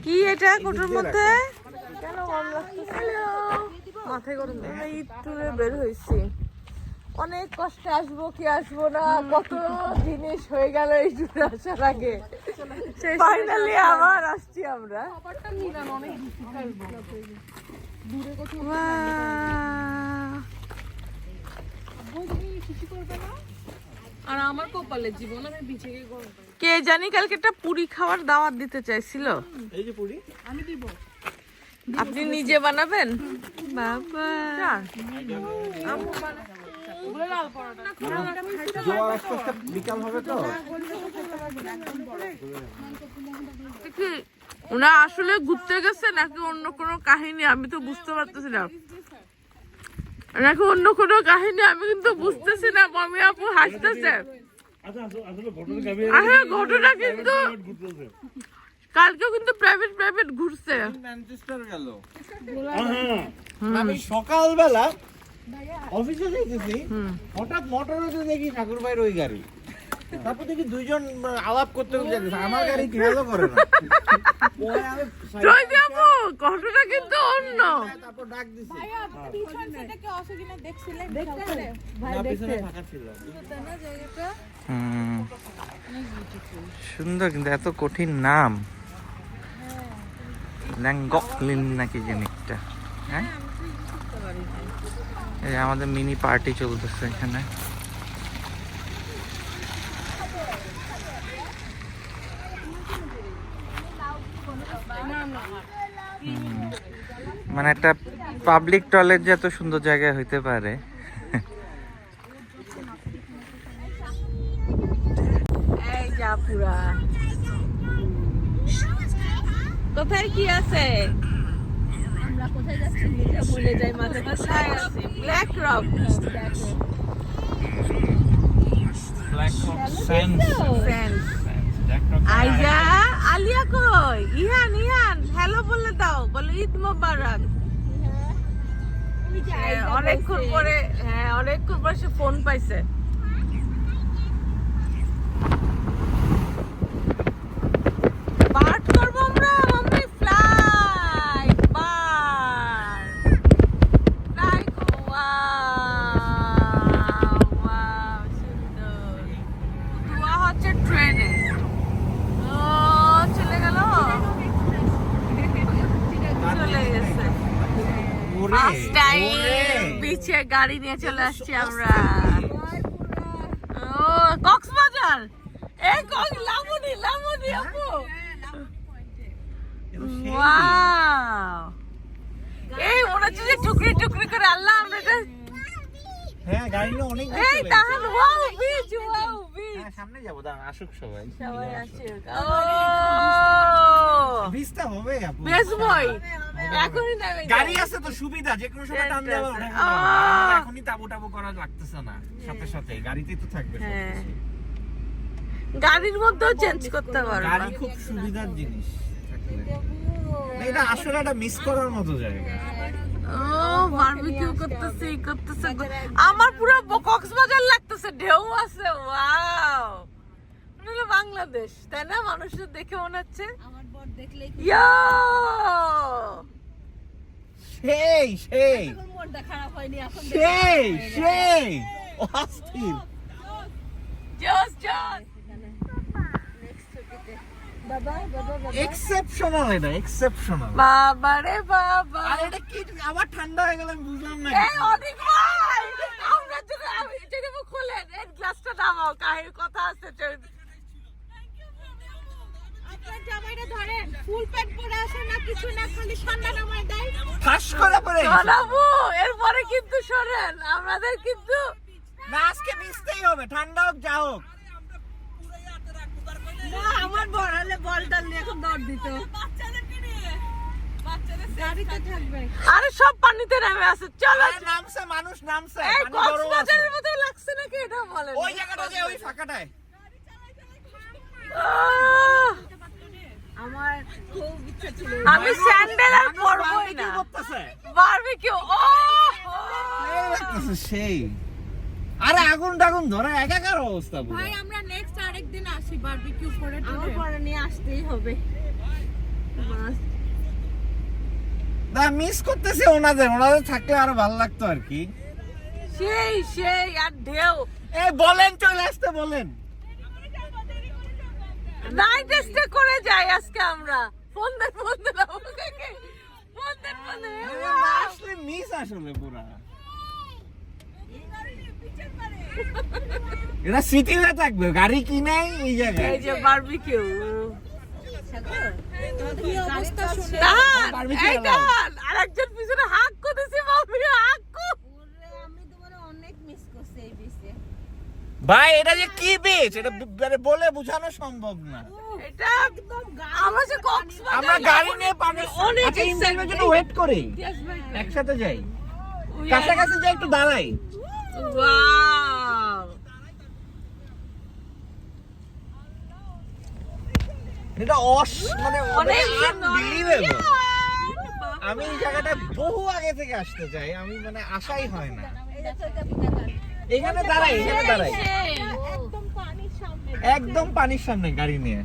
কি এটা কোটোর মধ্যে কেন গরম লাগতেছে? মাথায় গরম ঈদ ট্যুরে বের হয়েছি, অনেক কষ্টে আসবো কি আসবো না, কত জিনিস হয়ে গেল এই ট্যুরে আসার আগে। ফাইনালি আবার আসছি আমরা। আর আমার কপালে জীবন আমি বিছে গিয়ে গরম পাই। কে জানি কালকে একটা পুরি খাওয়ার দাওয়াত দিতে চাইছিল। এই যে পুরি আমি দিব। আপনি নিজে বানাবেন? বাবা জোয়ার আস্তে আস্তে বিকাল হবে তো। ওনা আসলে ঘুরতে গেছে নাকি অন্য কোনো কাহিনী আমি তো বুঝতে পারতেছি না, নাকি অন্য কোনো কাহিনী আমি কিন্তু বুঝতেছি না। মামি আপু হাসতেছে। আসলে ঘটনা কিন্তু কালকেও কিন্তু প্রাইভেট ঘুরছে। ম্যানচেস্টার গেল আমি সকালবেলা অফিসে যাইতেছি, হঠাৎ মোটরে দেখি ঠাকুর ভাইয়ের ওই গাড়ি, তারপর দেখি দুইজন আলাপ করতে যাচ্ছে, আমার গাড়ি খেয়ালও করে না। ঘটনা কিন্তু অন্য। তারপর ডাক দিছি, সুন্দর কিন্তু এত কঠিন নাম, ল্যাংগকলিন নাকি জিনিসটা। হ্যাঁ, এই আমাদের মিনি পার্টি চলতেছে এখানে। মানে একটা পাবলিক টয়লেট যে এত সুন্দর জায়গায় হইতে পারে। এই যা পুরা কোথায় কি আছে? আমরা কোথায় যাচ্ছি এটা ভুলে যাই মাঝে মাঝে। কোথায় আছে? Black rock. আইজা আলিয়া কই? ইহান হ্যালো বলে দাও, বলে ঈদ মোবারক। অনেকক্ষণ পরে, হ্যাঁ অনেকক্ষণ পরে সে ফোন পাইছে। বার্ড করবো আমরা, মাম্মি ফ্লাই সুন্দর। ধোঁয়া হচ্ছে ট্রেনে। ও চলে গেল, চলে গেছে। ফার্স্ট টাইম বিচে গাড়ি নিয়ে চলে আসছি আমরা। ও কক্সবাজার, এই লামুনি আপু। ওয়াও, এই মনে হচ্ছে যে টুকরি টুকরি করে আল্লাহ আমরা এটা। হ্যাঁ গাড়ি নিয়ে অনেক দূর এই চলে তাহান গেছে। Wow beach. হ্যাঁ সামনে যাবো, দাঁড়ান আসুক সবাই। সবাই আছে। ও ভিস্তা হবে আপু, বেসবই এখনই নামে গাড়ি আছে তো সুবিধা, যে কোনো সময় টান দেওয়া ওঠা আহ। যাবে। এখনই টাবু করা লাগতেছে না, সাথে সাথে গাড়িতেই তো থাকবে সব হ্যাঁ, কিছু। গাড়ির মধ্যেও চেঞ্জ করতে পারবা। গাড়ি খুব সুবিধার জিনিস থাকলে। না, এটা আসলে একটা মিস করার মতো জায়গা। ও বারবিকিউ করতেছে। আমার পুরো কক্সবাজার লাগতেছে, ঢেউ আছে। ওয়াও, মনে হলো বাংলাদেশ, তাই না? মানুষদের দেখে মনে হচ্ছে আমার বর দেখলেই ইয়া সেই মনটা খারাপ হয়নি এখন। সেই অস্থির। জোস এক্সেপশনাল, এটা এক্সেপশনাল। বাবা রে বাবা। আর এটা কি আবার ঠান্ডা হয়ে গেল, আমি বুঝলাম না। এই অনেক ভাই, আমরা যদি আমি যদি খুলেন এই গ্লাসটা নামাও, কাহির কথা আছে। আপনার জামাইটা ধরেন, ফুল প্যান্ট পরে আসে না, কিছু না, খালি ঠান্ডা নামায় দেয়। ফাঁস করে পরে শোনাবো, এরপরে কিন্তু শোনেন আমাদের কিন্তু না, আজকে মিশতেই হবে, ঠান্ডা হোক যা হোক। না, আমার বর হলে বলটা নিয়ে এখন দৌড় দিত। গাড়িতে থাকবে। আরে সব পানিতে নেমে আছে, চলো। নামছে মানুষ, নামছে। এই পানি গরম আছে। কক্সবাজারের মতো লাগছে নাকি এটা বলেন? ওই জায়গাটাতে, ওই ফাঁকাটায়। আমার খুব ইচ্ছা ছিল। আমি স্যান্ডেল আর পরবই না। বারবিকিউ, ও এই লাগতেছে সেই। আরে আগুন টাগুন ধরে একাকার অবস্থা পুরো। ভাই আমরা নেক্সট আরেকদিন আসি বারবিকিউ করে। আমার পরে নিয়ে আসতেই হবে। না মিস করতেছি ওনাদের থাকলে আরো ভালো লাগতো আর কি। সেই সেই আর ঢেউ। এই বলেন চলে আসতে বলেন। নাইট স্টে করে যাই আজকে আমরা। ফোন দেন না আসলে মিস আসলে পুরা এটা স্মৃতি হয়ে থাকবে। গাড়ি কিনে এই জায়গায় এই যে বারবিকিউ। কি অবস্থা শুনে আরেকজন পিছনে হাক করতেছে, মাম্মি হাক কর। আমি তোমার অনেক মিস করছি এই বিচে। ভাই এটা যে কি বিচ এটা বলে বোঝানো সম্ভব না। এটা আমরা যে কক্সবাজার আমরা গাড়ি নিয়ে পানি অনেক আচ্ছা ইন্টারভিউর জন্য ওয়েট করি, একসাথে যাই, কাছাকাছি যাই, একটু দাঁড়াই। ওয়াও এটা মানে অনেক আনবিলিভেবল। আমি এই জায়গাটা বহু আগে থেকে আসতে চাই, আমি মানে আশাই হয় না। এখানে দাঁড়াই, এখানে দাঁড়াই, একদম পানির সামনে। একদম পানির সামনে গাড়ি নিয়ে।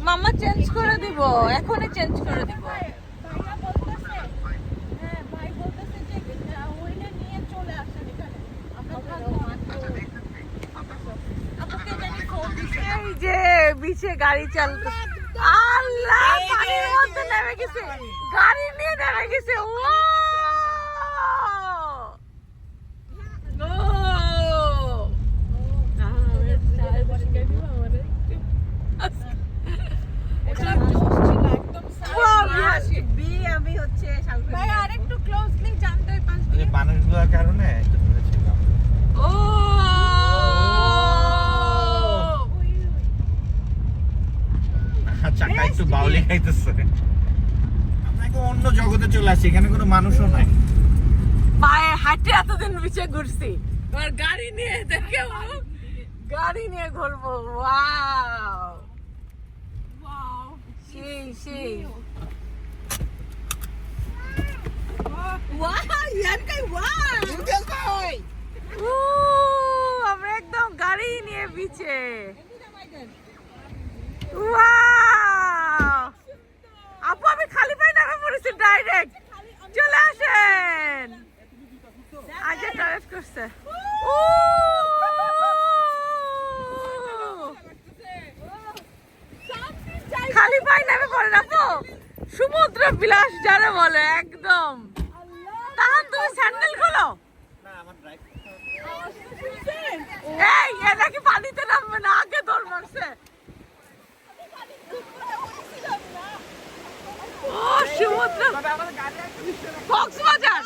মামা চেঞ্জ করে দিব, এখনই চেঞ্জ করে দিব। ভাইয়া বলতেছে, হ্যাঁ ভাই বলতেছে যে ওইটা নিয়ে চলে আসেন এখানে। আমরা থাকবো আপুকে জানি ফোন দিছে। এই যে বিচে গাড়ি চালাতে, আল্লাহ পানির মধ্যে নেমে গেছে, গাড়ি নিয়ে নেমে গেছে। আমি হচ্ছে ভাই আরেকটু ক্লোজলি জানতে পাঁচ এই বানরগুলোর কারণে একটু দূরে ছিলাম। চাকা একটু বাউলি খাইতেছে। আপনাকে অন্য জগতে চলে আসছি, এখানে কোনো মানুষও নাই। পায়ে হাঁটে এতদিন বিচে ঘুরছি, আর গাড়ি নিয়ে দেখে গাড়ি নিয়ে ঘুরবো। ওয়াও সেই সেই আমরা একদম গাড়ি নিয়ে বিচে। আপু আমি খালি পাই নামে পড়েছি, ডাইরেক্ট চলে আসেন। আজ টয়লেট করছে। খালি পাই নামে পড়ে না আপু, সমুদ্র বিলাস যারা বলে একদম। তাহলে তুমি স্যান্ডেল খোলো। এই এটা কি পানিতে নামবে না, আগে দৌড় মারছে। ও সমুদ্র, কক্সবাজার।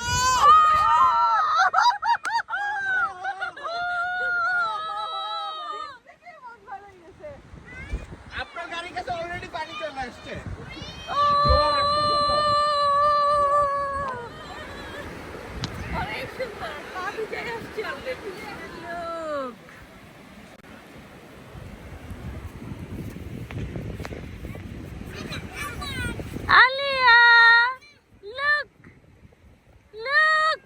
আপনার গাড়ির কাছে অলরেডি পানি চলে আসছে। অনেক সুন্দর, পা ভিজে আসছে অলরেডি। Alia, look, look.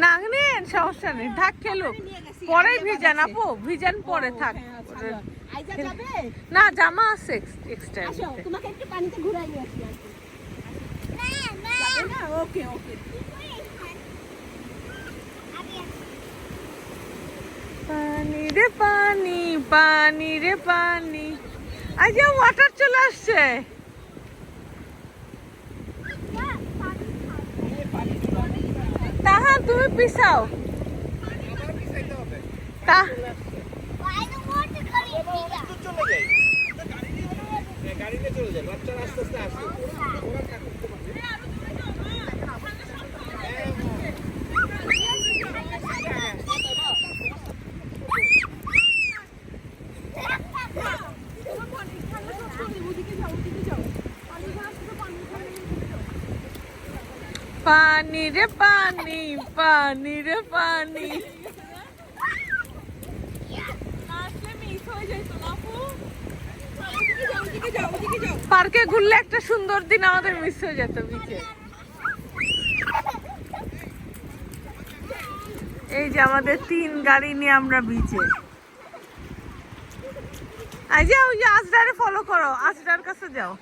নাগনেন সমস্যা নেই, থাক খেলুক, পরে ভিজান আপু, ভিজান পরে থাক। না জামা আছে এক্সট্রা। তোমাকে একটু পানিতে ঘুরাই নিয়ে আসি। ওকে ওকে। পানি রে পানি, পানি রে পানি। আজ ওয়াটার চলে আসছে। তাহা তুমি পিছাও তা গাড়ি নিয়ে চলে যায়, বাচ্চারা আস্তে আস্তে আসে। পানি রে পানি, পানি রে পানি। পার্কে ঘুরলে একটা সুন্দর দিন আমাদের মিস হয়ে যেত বিচে। এই যে আমাদের 3 গাড়ি নিয়ে আমরা বিচে। এই যে ওই যে আসডারে ফলো করো, আসডার কাছে যাও।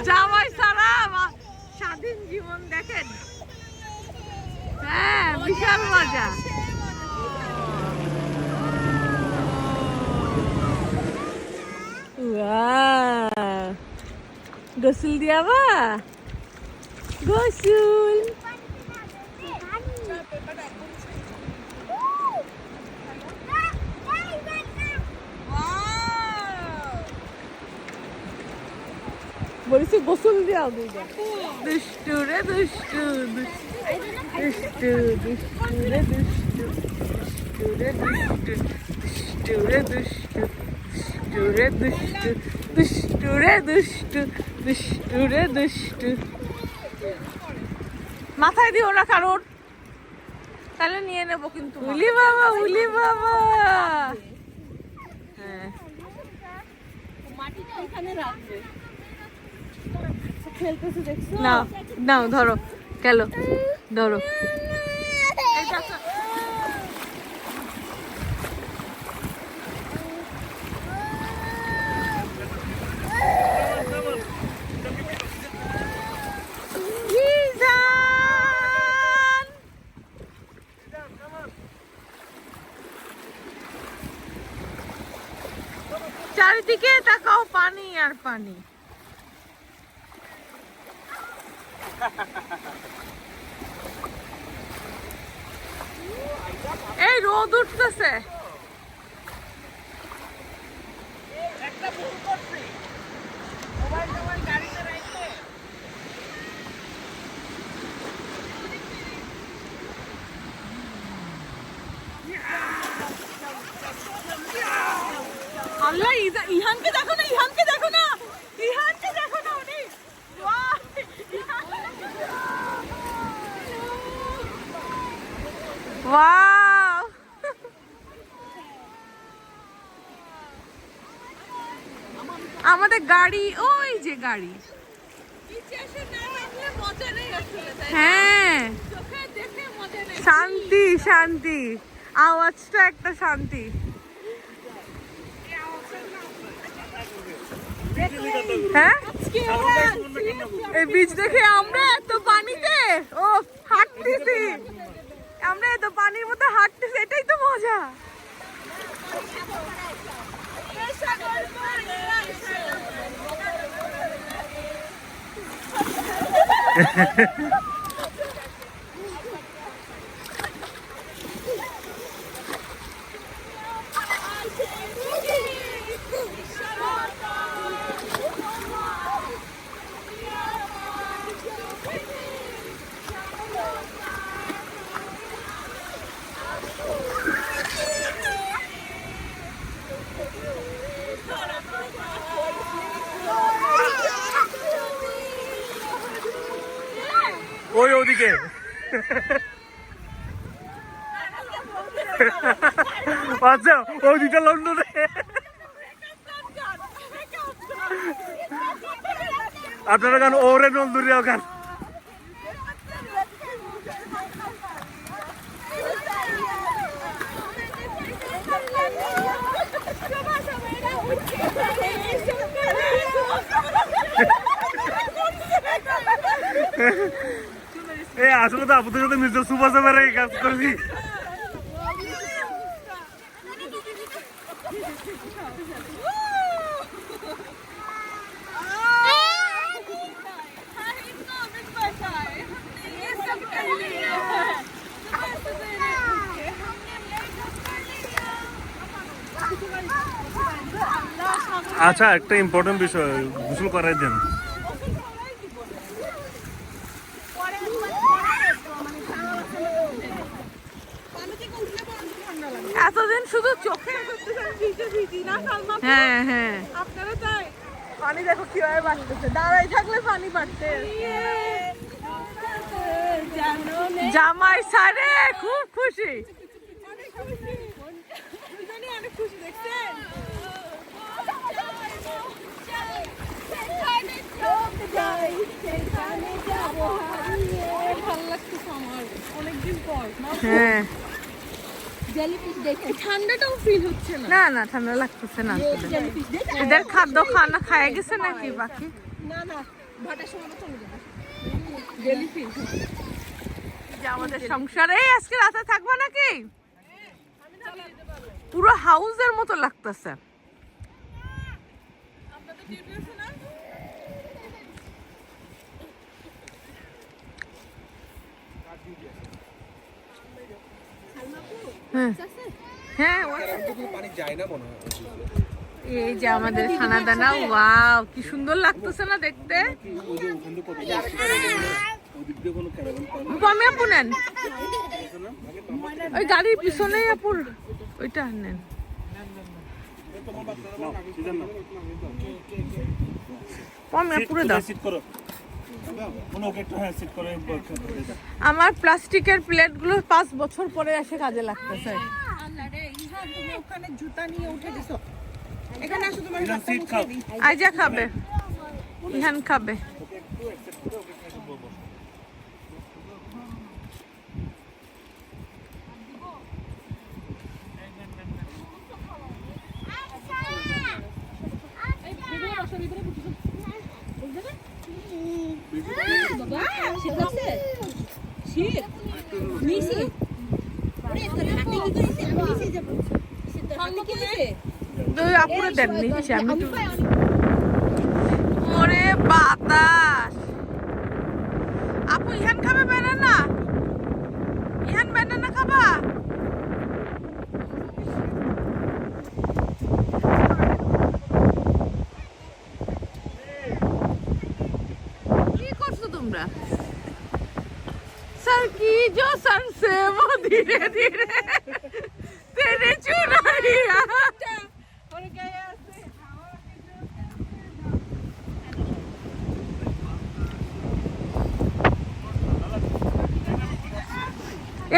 জামাই সারা স্বাধীন জীবন দেখেন। হ্যাঁ, বিশাল মজা। গোসল দিয়াবা, গোসল। বলছি গোসল দিয়াও দুইটা। দুষ্টু রে দুষ্টু, দুষ্টু দুষ্টু রে দুষ্টু, দুষ্টু রে দুষ্টু, দুষ্টু রে দুষ্টু, দুষ্টু রে দুষ্টু, দুষ্টু রে দুষ্টু, দুষ্টু রে দুষ্টু। মাথায় দিও না কারণ, তাহলে নিয়ে নেবো কিন্তু। উলি বাবা, উলি বাবা। হ্যাঁ, মাটিটা ওখানে রাখবে। খেলতেছে দেখছো? নাও নাও, ধরো গেল, ধরো। চারিদিকে তাকাও, পানি আর পানি। এই রোদ উঠতেছে। আল্লাহ, ইহানকে দেখো না, ইহানকে দেখো না, ইহানকে দেখো না। উনি ওয়াও, আমাদের গাড়ি, ওই যে গাড়ি। হ্যাঁ, শান্তি শান্তি, আওয়াজটা একটা শান্তি। হ্যাঁ, এই বীজ দেখে আমরা এত পানিতে ও হাঁটতেছি, আমরা এত পানির মধ্যে হাঁটতেছি, এটাই তো মজা। ওই ওদিকে আচ্ছা, ওই দুটা লন্ডনে। আপনারা গান ওরে নন্দুরিয়া গান। এই আসলে তো আপনাদের সাথে মিস্টার সুভাষ এই কাজ করছি। আচ্ছা, একটা ইম্পর্টেন্ট বিষয়, গোসল করাই দেন। এতদিন শুধু চোখে হ্যাঁ হ্যাঁ, আপনারা তাই পানি দেখো কিভাবে বাড়তেছে, দাঁড়াই থাকলে পানি বাড়তে। জামাই সারে খুব খুশি। খুশি দেখছেন? ভালো লাগতেছে আমার অনেকদিন পর। হ্যাঁ ঠান্ডাটাও ফিল হচ্ছে না। না না ঠান্ডা লাগতেছে না এদের খাদ্য খানা খায় গেছে নাকি বাকি না না ভাটার সময় চলে যাবে জেলিফিশ। যে আমাদের সংসারে আজকে রাতে থাকবো নাকি পুরো হাউসের মতো লাগতেছে আপনাদের ডিউটি আছে না? হ্যাঁ এই যে আমাদের খানা দানা ওয়াও কি সুন্দর লাগতেছে না দেখতে আমি আপু নেন ওই গাড়ির পিছনেই আপুর ওইটা নেন আমি আপুরে দাও আমার প্লাস্টিকের প্লেটগুলো 5 বছর পরে এসে কাজে লাগতেছে তুমি ওখানে জুতা নিয়ে উঠে গেছো, এখানে আসো তোমার হাতটা মুছিয়ে দিই। আইজা খাবে ইহান খাবে দুই আপুরে দেন নিচ্ছে আমি তো ওরে বাতাস আপু ইহান খাবে ব্যানানা ইহান ব্যানানা খাবা কি করছো তোমরা सर की जो सर से वो धीरे धीरे तेरे चुनरिया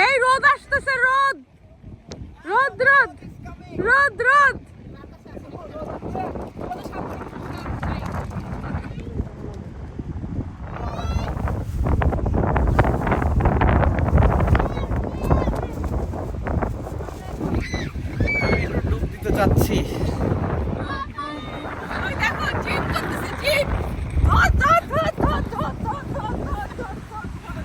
এই রোদ আসতেছে রোদ রোদ রোদ রোদ রোদ যাচ্ছি ওই দেখো জিপ করতেছে জিপ ধর ধর ধর ধর ধর ধর ধর ধর ধর ধর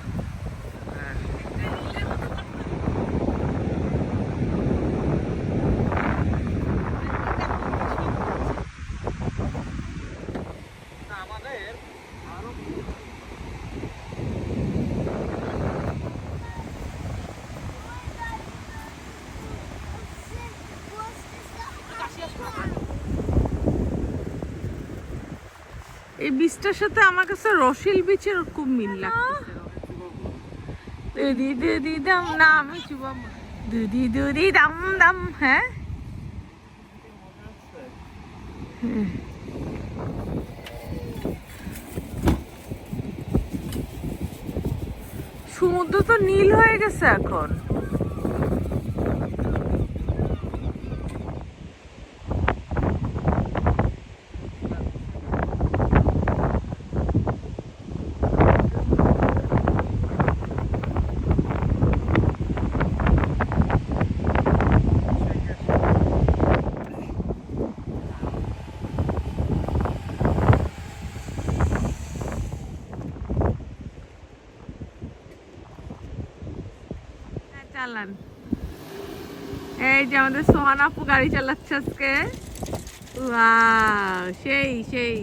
এই বীজটার সাথে আমার কাছে রসিল বীজের খুব মিল লাগছে দিদি দিদি দাম না আমি চুবাম দিদি দিদি দাম দাম হ্যাঁ সমুদ্র তো নীল হয়ে গেছে এখন চালান এই যে আমাদের সোহান আপু গাড়ি চালাচ্ছে আজকে ওয়াও সেই সেই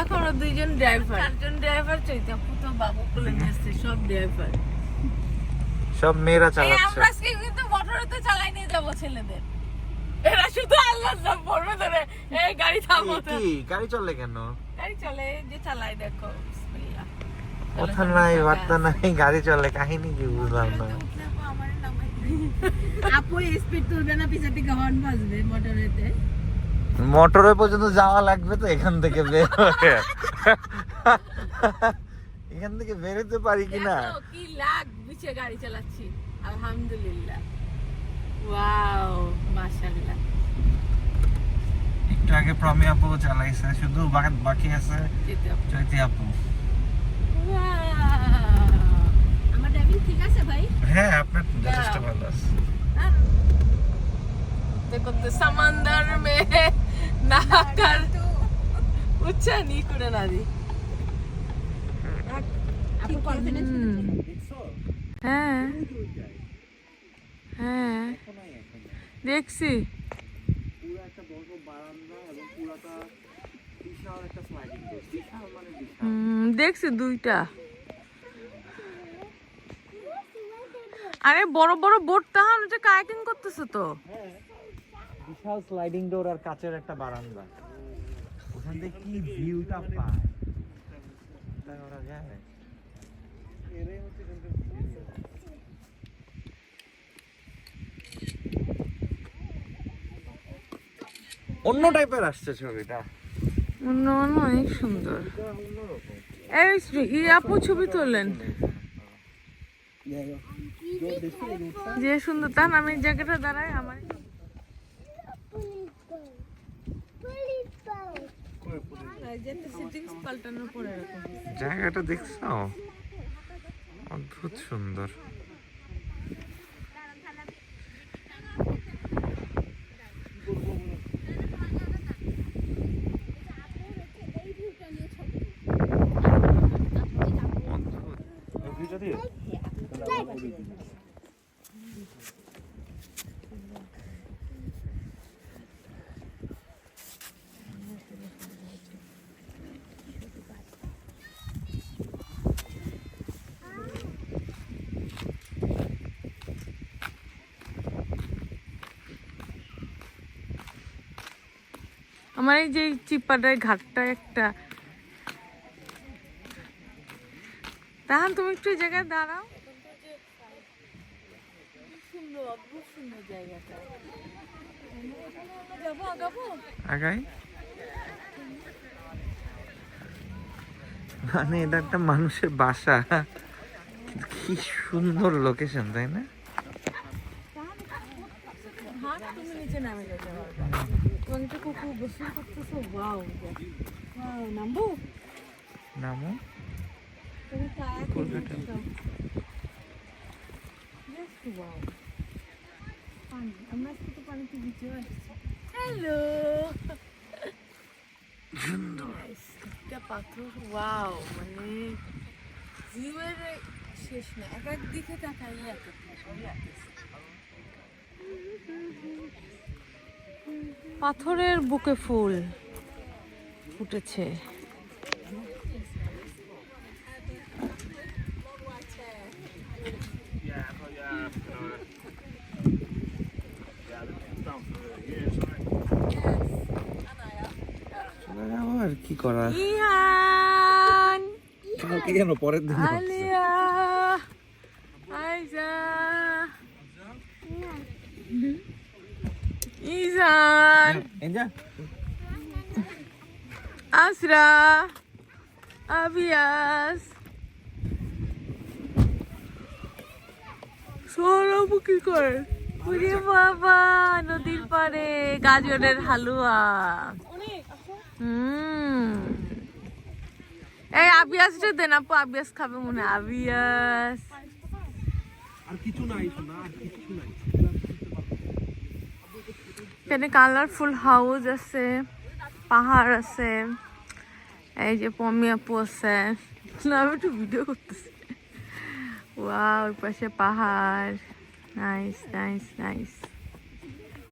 এখন দুইজন ড্রাইভার চারজন ড্রাইভার চাইতে আপু তো বাবু বলে নিয়ে আসছে সব ড্রাইভার সব মেয়েরা এই চালাচ্ছে। আমরা আজকে কিন্তু মোটরেতে চালাই নিয়ে যাবো ছেলেদের। এরা শুধু আল্লাহ নাম পড়বে ধরে এই গাড়ি থামো তো। কি গাড়ি চলে কেন? গাড়ি চলে যে চালাই দেখো বিসমিল্লাহ। কথা নাই বার্তা নাই, গাড়ি চলে, কাহিনী কি বুঝলাম না। আপু স্পিড তুলবে না, পিছন থেকে হর্ন বাজবে মোটরেতে। মোটরে পর্যন্ত যাওয়া লাগবে তো এখান থেকে বের হয়ে। এখান থেকে বেরোতে পারি কিনা। দেখো কি লাগ বিছে গাড়ি চালাচ্ছি আলহামদুলিল্লাহ। ওয়াও মাশাআল্লাহ। একটু আগে প্রমি আপু চালাইছে, শুধু বাকি আছে যেতে হবে। চৈতি আপু। আমার ড্রাইভিং ঠিক আছে ভাই? হ্যাঁ আপনার যথেষ্ট ভালো আছে। देखो तो समंदर में नहाकर ऊंचा नहीं করে না দি। আপু কনফিডেন্স হ্যাঁ হ্যাঁ দেখছি। পুরো একটা বড় বারান্দা এবং পুরাটা বিশাল একটা স্লাইডিং ডোর, বিশাল মানে বিশাল। দেখছি দুইটা। আরে বড় বড় বোট তাহান ওটা কায়াকিং করতেছে তো। বিশাল স্লাইডিং ডোর আর কাচের একটা বারান্দা, ওখান থেকে কি ভিউটা পায় তাই ওরা যায়। এরাই হচ্ছে এখানকার ভিউ। অন্য টাইপের আসছে ছবিটা। অনেক সুন্দর। এই আপু ছবি তোলেন যে সুন্দর। তার আমি এই জায়গাটা দাঁড়াই আমার সেটিংস পাল্টানোর পরে এরকম। জায়গাটা দেখছো, অদ্ভুত সুন্দর। আমার এই যে চিপাটার ঘাটটা একটা। তাহান তুমি একটু এই জায়গায় দাঁড়াও। সুন্দর, অদ্ভুত সুন্দর জায়গাটা। যাবো আগাবো আগাই মানে এটা একটা মানুষের বাসা, কিন্তু কি সুন্দর লোকেশন তাই না? হাত তুমি নিচে নামে যেতে পারবে। তোমার একটা কুকুর গোসল করতেছো। ওয়াও ওয়াও নামবো নামো। তুমি কায়াকিং কুকুরটা। করতেছো। Just wow. পানি আমরা একটু পানিতে ভিজে আসছি। হ্যালো সুন্দর একটা পাথর। ওয়াও মানে ভিউয়ের শেষ না, এক এক দিকে তাকাইলে এক এক রকম লাগতেছে। পাথরের বুকে ফুল ফুটেছে। আর কি করা, ইহান কালকে কেন পরের দিন হচ্ছে। আলিয়া আইজা ইজান আসরা আবিয়াস সৌরভ কি করে? ওরে বাবা নদীর পাড়ে গাজরের হালুয়া। এই আবিয়াসটা দেন আপু, আবিয়াস খাবে মনে হয়। আবিয়াস আর কিছু নাই শোনা, আর কিছু নাই। এখানে কালারফুল হাউস আছে, পাহাড় আছে, এই যে পমি আপু আছে। আমি একটু ভিডিও করতেছি। ওয়াও ওর পাশে পাহাড়। Nice nice nice.